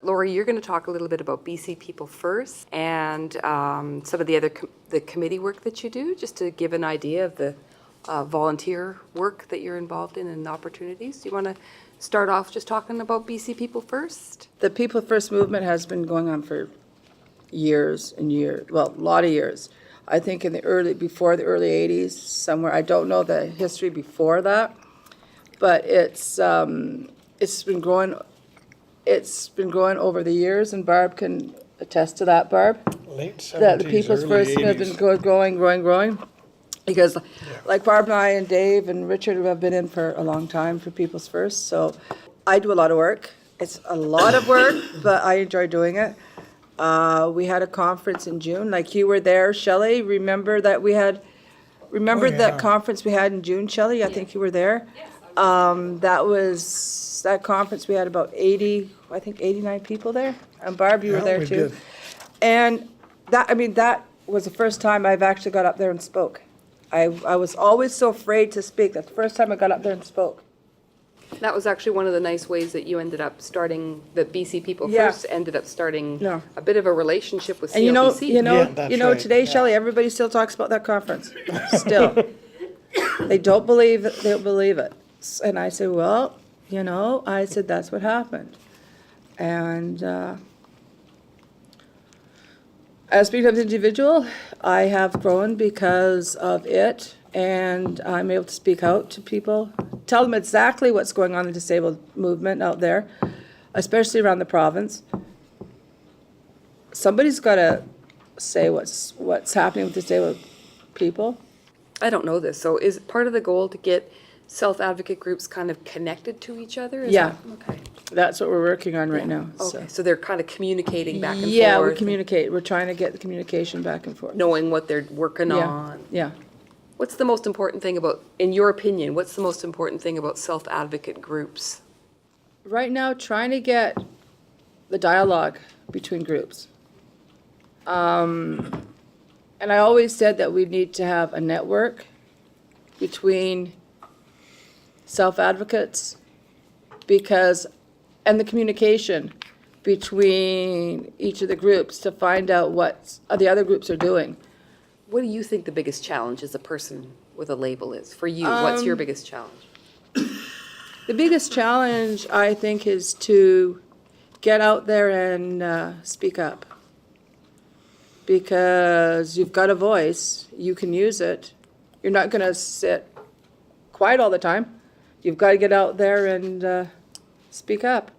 Lori, you're going to talk a little bit about BC People First and some of the other the committee work that you do, just to give an idea of the volunteer work that you're involved in and opportunities. Do you want to start off just talking about BC People First? The People First movement has been going on for years and years, well, a lot of years. I think before the early 80s, somewhere. I don't know the history before that, but it's been growing. It's been growing over the years, and Barb can attest to that, Barb. Late 70s, That the People's early First have 80s. been growing. Because like Barb and I and Dave and Richard have been in for a long time for People's First, so I do a lot of work. It's a lot of work, but I enjoy doing it. We had a conference in June, like you were there, Shelley. Remember that we had, that conference we had in June, Shelley? I think you were there. That conference, we had about 89 people there. And Barb, you were there we too. did. And that was the first time I've actually got up there and spoke. I was always so afraid to speak. That's the first time I got up there and spoke. That was actually one of the nice ways that you ended up starting, the BC People Yeah. First ended up starting Yeah. a bit of a relationship with And CLBC. Yeah, that's right. today, Yeah. Shelley, everybody still talks about that conference, still. They don't believe it. And I said, well, I said, that's what happened. And as being an individual, I have grown because of it, and I'm able to speak out to people, tell them exactly what's going on in the disabled movement out there, especially around the province. Somebody's got to say what's happening with disabled people. I don't know this. So is part of the goal to get self-advocate groups kind of connected to each other? Yeah. Okay. That's what we're working on right now. so. Okay, so they're kind of communicating back and forth. Yeah, we and communicate. We're trying to get the communication back and forth. knowing what they're working Yeah, on. yeah. What's the most important thing about, in your opinion, what's the most important thing about self-advocate groups? Right now, trying to get the dialogue between groups. And I always said that we need to have a network between self-advocates and the communication between each of the groups to find out what the other groups are doing. What do you think the biggest challenge as a person with a label is? For you, what's your biggest challenge? The biggest challenge, I think, is to get out there and speak up. Because you've got a voice, you can use it. You're not going to sit quiet all the time. You've got to get out there and speak up.